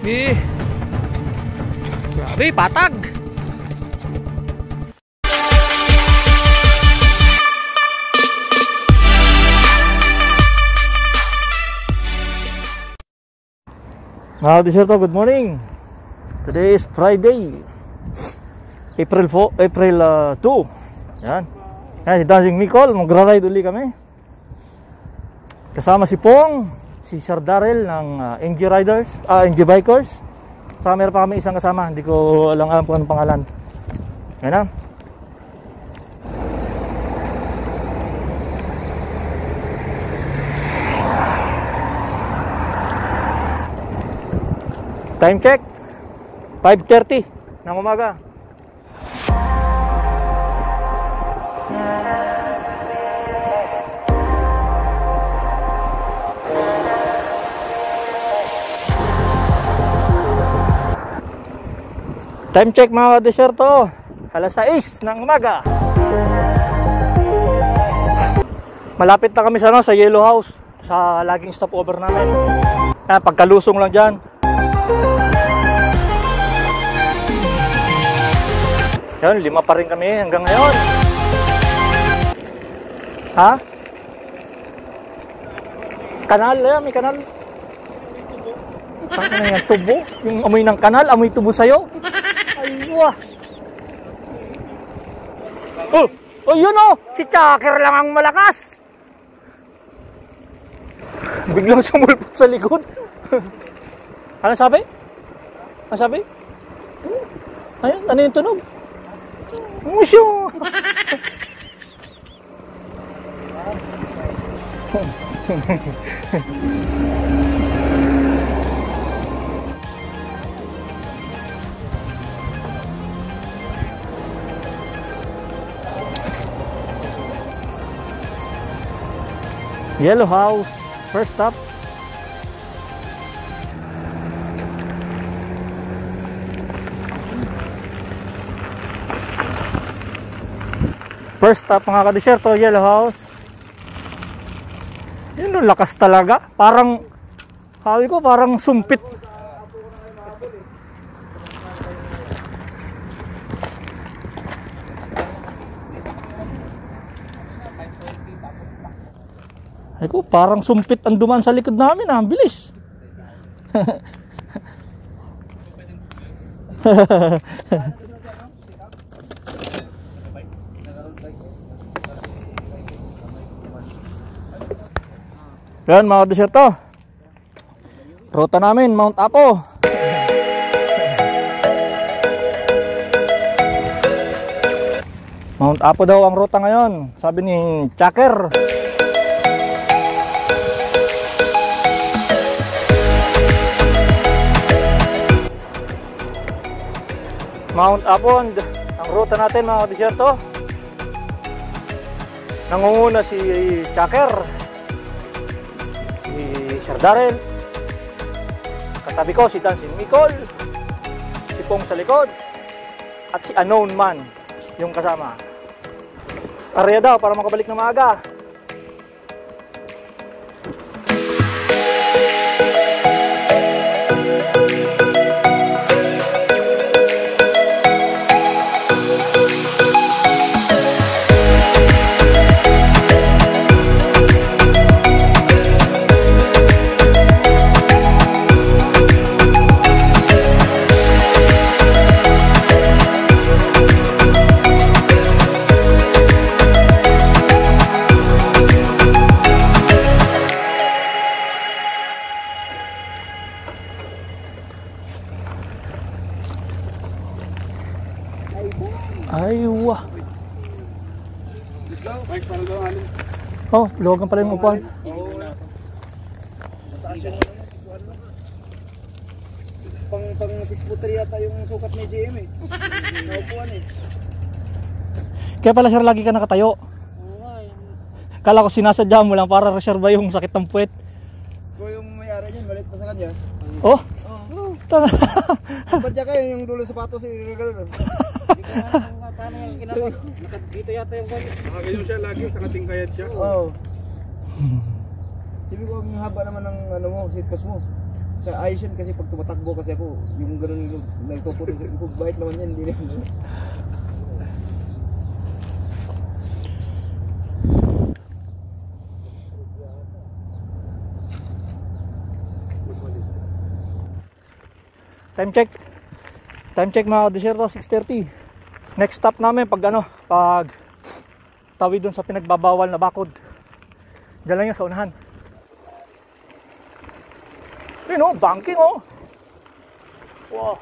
Eh, grabe, patag. Mga Deserto, good morning. Today is Friday, April 2. Yan. Yan, si Dancing Nicole, magra-ride uli kami. Kasama si Pong, si Sir Darrell ng NG Riders, NG Bikers. Saka meron pa kami isang kasama, hindi ko alam kung anong pangalan. Yan na. Time check, 5:30 ng umaga. Time check mga Deserto, alas 6 ng umaga. Malapit na kami sa Yellow House, sa laging stopover namin. Pagkalusong lang dyan. Yan, 5 pa rin kami hanggang ngayon. Ha? Kanal, may kanal. Ano yan, tubo? Yung amoy ng kanal, amoy tubo sa'yo? Ay, wah. Oh, yun oh! Si Chucker lang ang malakas! Biglang sumulpot sa likod. Ano sabi? Ano sabi? Ayun, ano yung tunog? Musyo! Yellow House, first stop. First stop mga Kadeserto, Yellow House. Yun yung lakas talaga. Parang, sabi ko, parang sumpit. Sabi ko, parang sumpit ang duman sa likod namin. Ang bilis. Yan mga Deserto, ruta namin Mount Apo. Mount Apo daw ang ruta ngayon, sabi ni Chucker. Mount Apo ang ruta natin mga Deserto. Nangunguna si Chucker, Sir Darrell, katabi ko si Dancing Nicole, si Pong sa likod, at si Unknown Man yung kasama. Karya daw para makabalik na maaga. Aywa. Oh, luwagan pala yung upuan. Pang 6 foot 3 yata yung sukat ni GM eh. Naupuan eh. Kaya pala sir, lagi ka nakatayo. Kala ko sinasadya mo lang para reserva yung sakit ng puwet. Kung yung may-ari niyan, malit pa sa kanya. Oh? Ba't niya kayo yung dulo sapatos yung gano'n? Dito yata yung balik. Ganyan siya lagi, nakating kayad siya. Oo. Sabi ko, ang haba naman ng ano mo, seatpass mo. Sa ayos yan kasi pag tumatakbo kasi ako, yung ganun yung nagtupo ko, bait naman yan, hindi naman. Time check mga kadesyerto, 6:30. Next stop namin pag tawid dun sa pinagbabawal na bakod. Diyan lang yun sa unahan. Yun oh, banking oh. Wow.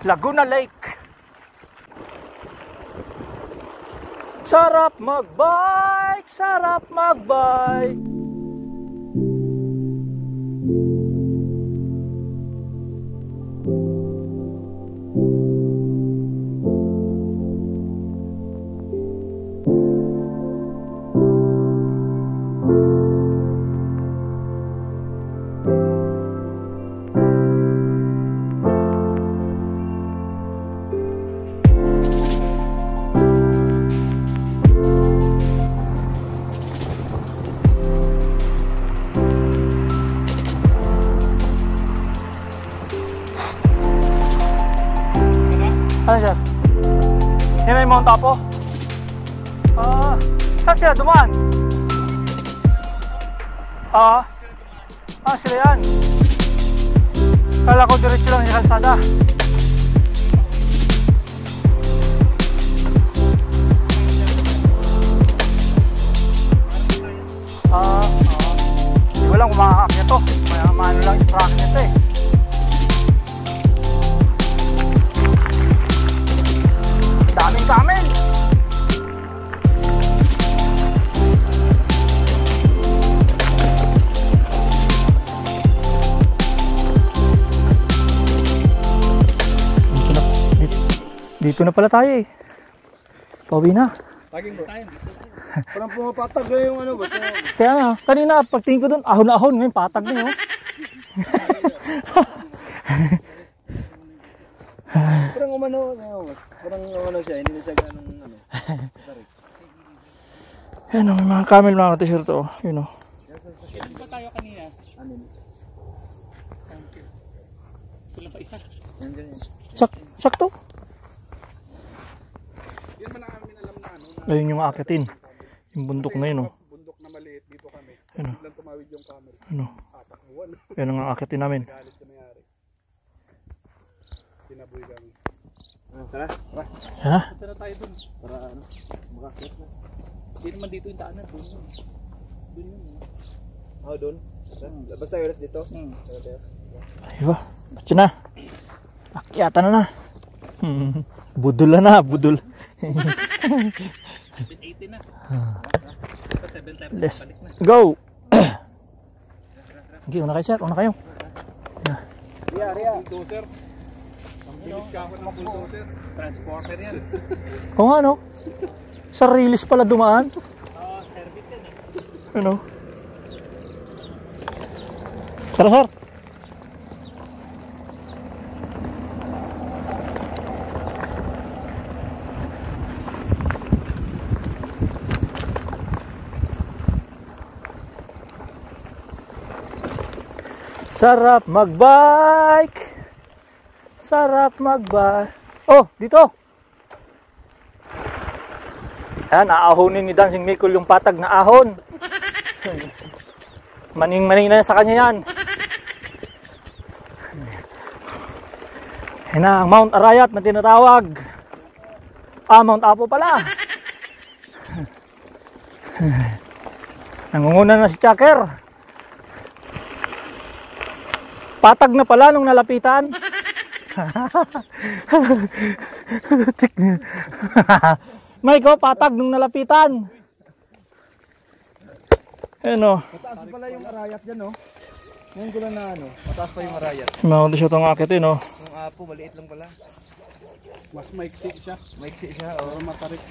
Laguna Lake. Sarap magbike, sarap magbike. Ano siya? Yan na yung Mount Apo? Saan sila dumaan? Sila yan. Kala ko diretso lang yung kalsada. Hindi ko lang kung makakakya to. Maano lang yung track nito eh. Daming camel. Dito na pala tayo eh. Pauwi na. Taging bro. Parang pumapatag na yung ano ba? Kaya nga, kanina pagtingin ko doon, ahon-ahon, ngayon patag na yun. Parang umano siya, hindi na siya ganong ano. Yan o, may mga camel mga ka-t-shirt o. Yun o. Di ba tayo kanina? Ano? Kulang pa isa. Yan ganyan. Sakto. Yan man namin alam na ano. Ayun yung akitin. Yung bundok na yun o. Bundok na maliit dito kami. Ano? Biglang tumawid yung camera. Ano? Atakbuhan. Yan ang akitin namin. Galit ka nangyari. Tinaboy kami. Tara. Yan na. Punta na tayo dun. Para ano, makakit na. Hindi naman dito yung daanan. Dun yun. Dun yun. Doon. Labas tayo ulit dito. Ayun ba? Ba't yun na? Akyatan na na. Budol na. 780 na. 7 Let's balik na. go! Okay, una kayo sir. Una kayo. Ria. Bulldozer. Ang bilis ka ako ng bulldozer. Transporter yan. Oo nga no? Sa release pala dumaan. Service yan eh. Ano? Tara sir. Sarap magbike. Sarap magbike. Oh, dito. Ayan, aahonin ni Dancing Mikol yung patag na ahon. Maning-maning na sa kanya yan. Ayan na, ang Mount Arayat na tinatawag. Mount Apo pala. Nangunguna na si Chaker. Patag na pala nung nalapitan. Mike, patag nung nalapitan. Ayan o. Mataas pala yung arayat dyan, no? Ngayon ko lang na ano, mataas pa yung arayat. Mga siya itong akitin o. Yung apo, maliit lang pala. Mas maiksi siya. Maiksi siya, Pero matarik.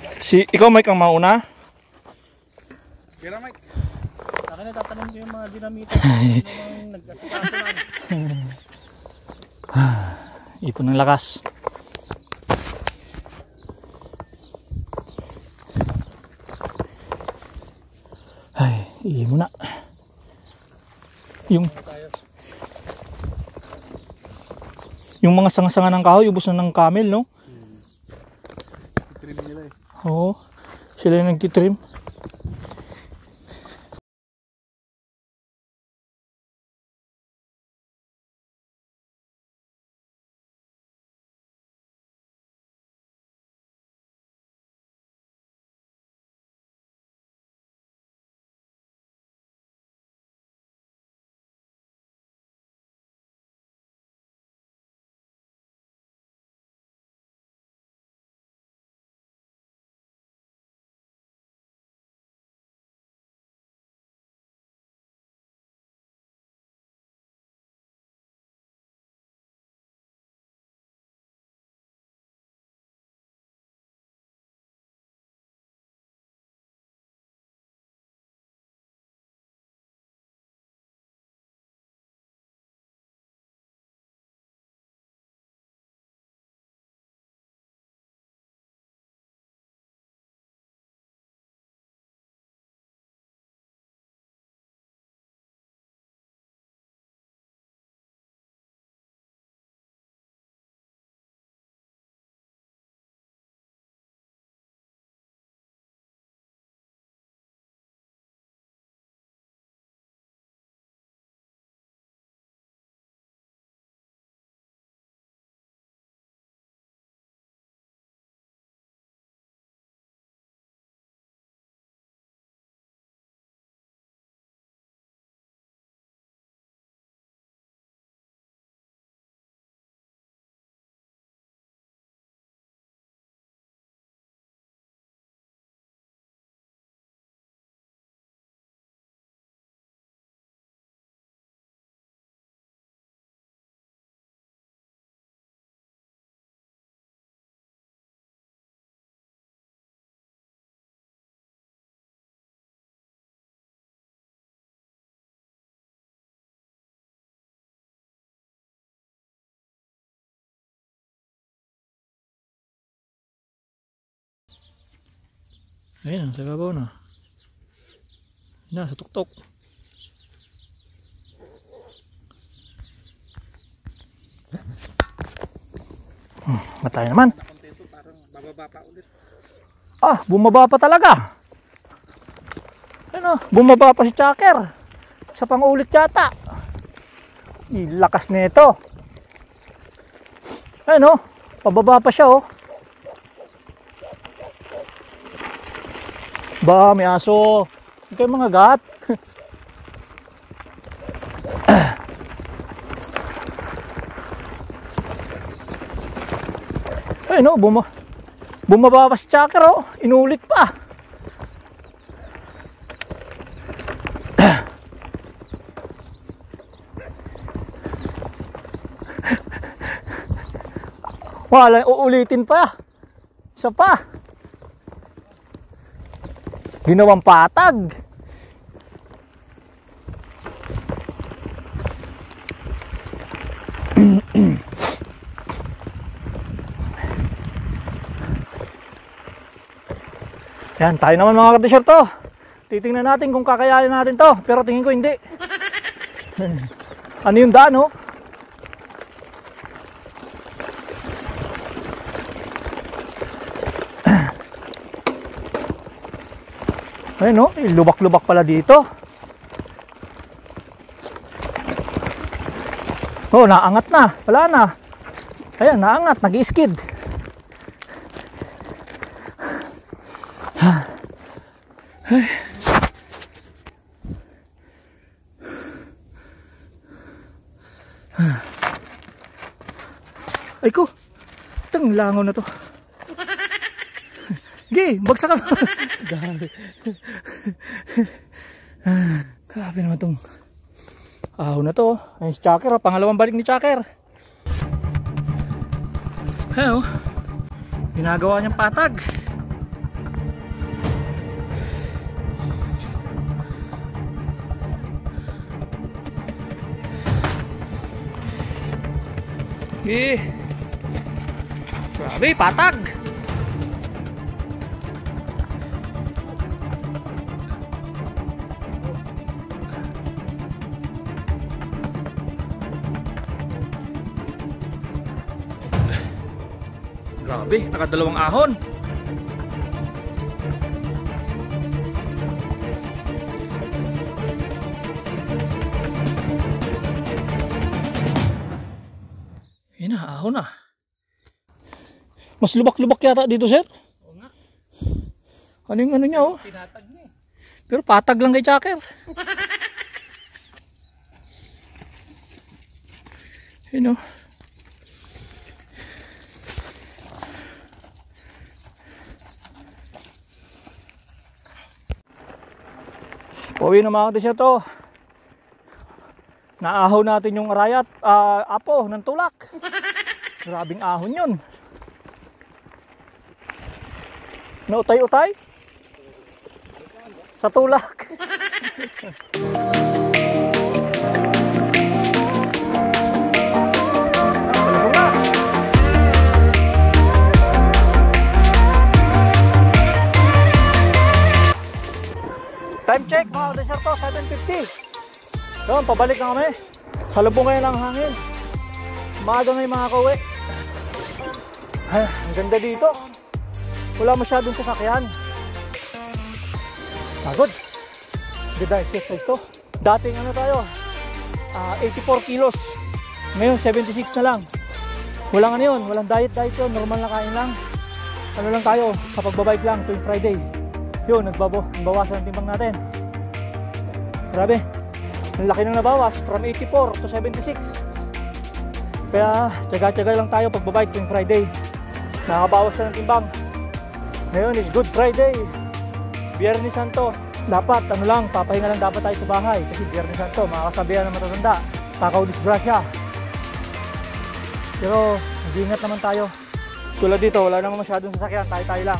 Ikaw Mike ang mauna? Kira Mike. Akin na tatanong ko yung mga dinamita yung nag-asikaso lang. Ipon ng lakas. Ay, ihi mo na. Yung mga sanga-sanga ng kahoy, ubos na ng camel, no? Trim nila eh. Oo, sila yung nagtitrim. Ayun, sa gabaw na. Na, sa tuktok. Matay naman. Nakontento, parang bababa pa ulit. Ah, bumaba pa talaga. Ano, bumaba pa si Chaker. Sa pangulit yata. Lakas nito. Ano, pababa pa siya oh. Ba, may aso. Ito yung mga gat. Ay no, bumaba pa si Chaker oh. Inulit pa. Wala, uulitin pa. Isa pa. Ginawang patag. Yan, tayo naman mga ka-t-shirt to. Titingnan natin kung kakayanin natin to. Pero tingin ko hindi. Ano yung daan oh? Ayun no, lubak-lubak pala dito. Oh, naangat na. Wala na. Ayan, naangat, nag-i-skid. Ay ko. Itong langaw na to. Gay, bagsak ka. Grabe naman itong ahon na to. Ayun si Chaker, oh. Pangalawang balik ni Chaker. Ayun, ginagawa niyang patag. Grabe, patag. Grabe, nakadalawang ahon. Yun na, ahon na. Mas lubak-lubak yata dito, sir. Oo nga. Ano yung ano niya, oh? Tinatag niya eh. Pero patag lang kay Chaker. Yun, oh. Pauwi na mga kasya to. Naahaw natin yung arayat, apo ng tulak. Grabing ahon yun. Nautay-utay sa tulak. Time check mga deserto, 7:50. Doon, pabalik na kami. Salubong ngayon ang hangin. Maaga ngayon mga kauwi. Ay, ang ganda dito. Wala masyadong sasakyan. Pagod. Ganda exercise to. Dating ano tayo, 84 kilos. Ngayon 76 na lang. Walang ano yun, walang diet yun. Normal na kain lang. Ano lang tayo, kapag babike lang tuwing Friday. Yun, nagbawasan ang timbang natin. Grabe. Ang laki nang nabawas from 84 to 76. Kaya tsaga-tsaga lang tayo pag babike tuwing Friday. Nakabawas na ng timbang. Ngayon is Good Friday, Biyernes Santo. Dapat ano lang, papahinga lang dapat tayo sa bahay. Kasi Biyernes Santo, makakasabihan ng matatanda, takaw disgrasya. Pero mag-ingat naman tayo. Tulad dito, wala naman masyadong sasakyan, tayo lang.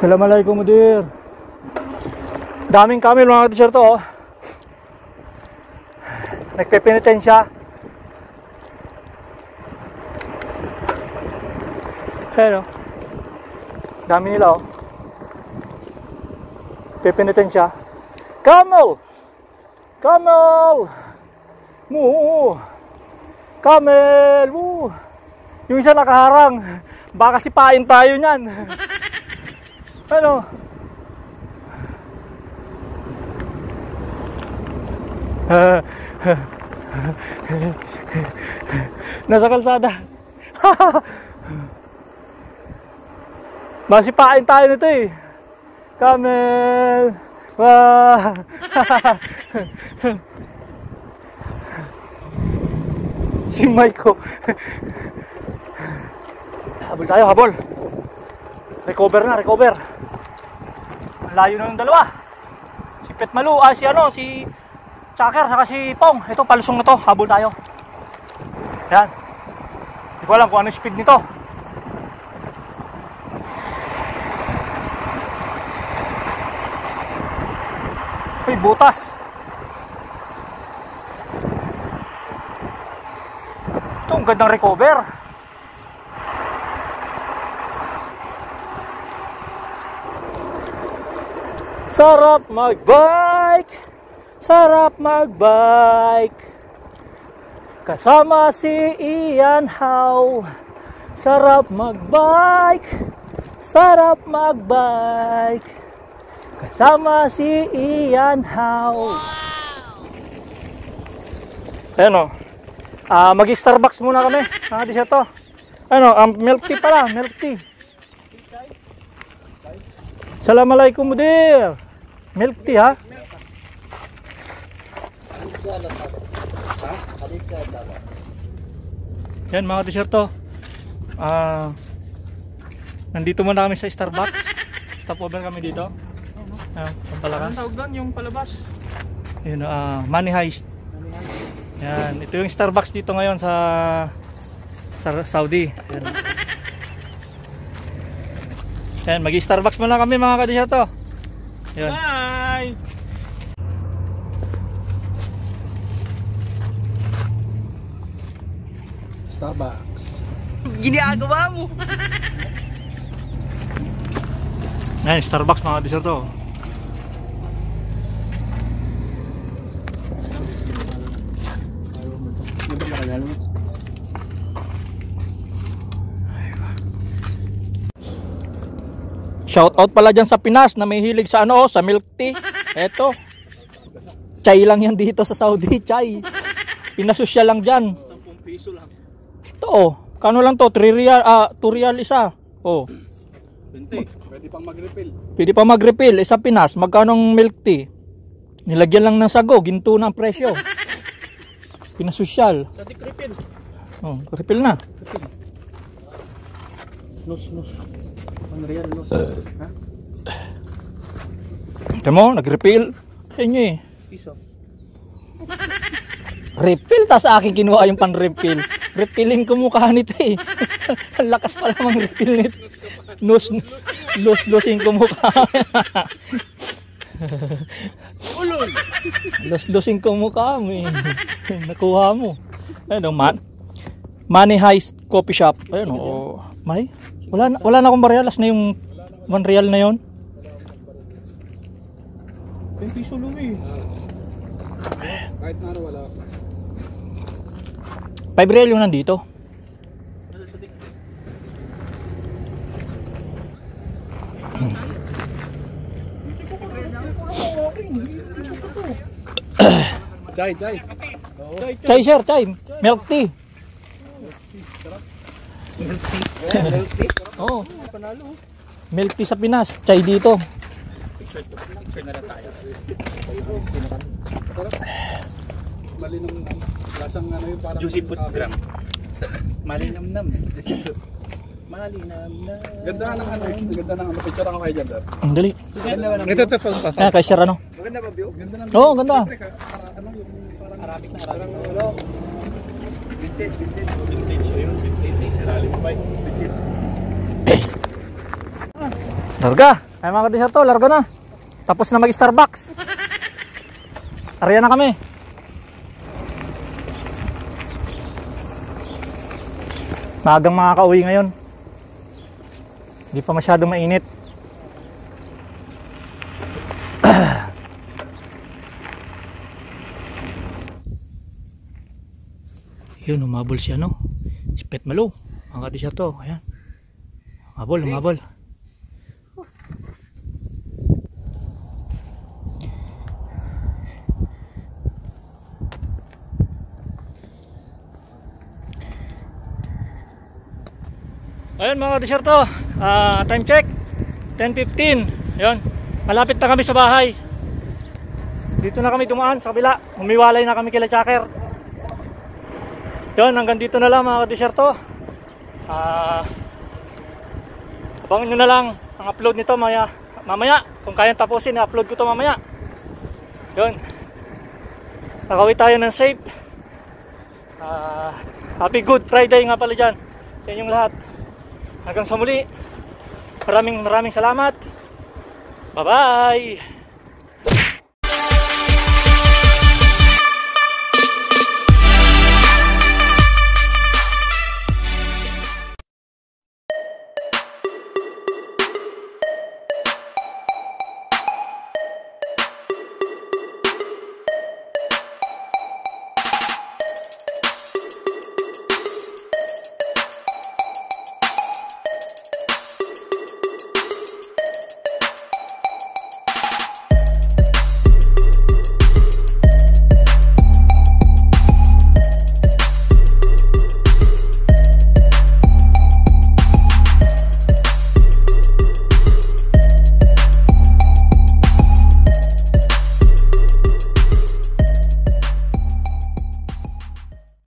Assalamualaikum mudir. Daming camel mga deserto, oh. Nagpepenitensya. Pero dami nila, oh. Pepenitensya. Camel! Camel! Moo! Camel! Woo! Yung isa nakaharang. Baka sipain tayo niyan. Ano? Nasa kalsada. Masipain tayo nito eh. Camel. Wah. Si Maiko. Habol tayo, habol. Recover na, recover. Ang layo na yung dalawa. Si Petmalu, si Chaker, saka si Pong. Ito, palusong na to. Habol tayo. Yan. Hindi ko alam kung ano speed nito. Uy, butas. Ito, ang gandang recover. Sarap magbike. Sarap magbike. Kasama si Ian Howe. Sarap magbike. Sarap magbike. Kasama si Ian Howe. Ayan o. Mag-Starbucks muna kami. Deserto. Ano, milk tea pala. Milk tea. Assalamualaikum mudir. Milk tea ha. Yan mga deserto. Nandito muna kami sa Starbucks. Stop over kami dito. Pampalakas. Anong tawag doon? Yung palabas? Yun, Money Heist. Yan, ito yung Starbucks dito ngayon sa Saudi. Yan. Yan, magi-Starbucks muna kami mga kadisyato. Yan. Bye! Starbucks. Ginagawa mo. Yan, Starbucks mga kadisyato. Shout out pala dyan sa Pinas na may hilig sa ano, sa milk tea. Eto. Chai lang yan dito sa Saudi, chai. Pinasosyal lang dyan. 10 piso lang. Ito oh. Kano lang to? 3 real, 2 real isa. Oh. 20. Pwede pang mag-refill. Pwede pa mag-refill. Sa Pinas, magkano ang milk tea? Nilagyan lang ng sago, ginto na ang presyo. Pinasosyal. Sa dik-refill. Oh, refill na. Nos. Unreal nos. Ha? Ito mo, nag-refill. Sa inyo eh. Piso. Refill, tas akin kinuha yung pan-refill. Refilling ko mukha nito eh. Ang lakas pala mang refill nito. Los-losin ko mukha. Ulol! Los-losin ko mukha mo eh. Nakuha mo. Ayun o, Money Heist Coffee Shop. Ayun o, may? Wala na akong barealas na yung 1 real na yon. 10 piso lang eh. Kahit na wala. 5 real yung nandito. Chai. Chai sir, chai. Milk tea. Milk tea? Oo. Panalo. Milk tea sa Pinas. Chai dito. Picture na lang tayo. Sarap. Malinam na. Lasang ano yung parang Juicy food gram. Malinamnam. Malinamnam. Ganda ng ano. Ganda ng ano. Picture ako kayo dyan. Ang dali. Ganda ba ng Ito phone pa. Kaya kay sir ano? Maganda ba view? Ganda ng Oo, ganda. Ano yung parang Arabic na parang ano. Vintage. Vintage yun. Vintage. Arabic pa yun. Larga. Ay mga kadisya to, larga na. Tapos na mag-Starbucks. Ariya na kami. Maagang makakauwi ngayon. Hindi pa masyadong mainit. Yun, umabol si ano, si Pet Malo. Mga kadisya to, ayan. Umabol. Ayun mga disyerto, time check 10:15. Ayun, malapit na kami sa bahay. Dito na kami dumaan sa kabila. Umiwalay na kami kila Chaker. Ayun, hanggang dito na lang mga disyerto. Abangan nyo na lang ang upload nito mamaya. Kung kayang tapusin, i-upload ko to mamaya. Ayun, nakauwi tayo ng safe. Happy Good Friday nga pala dyan sa inyong lahat. Hanggang sa muli, maraming salamat. Bye bye.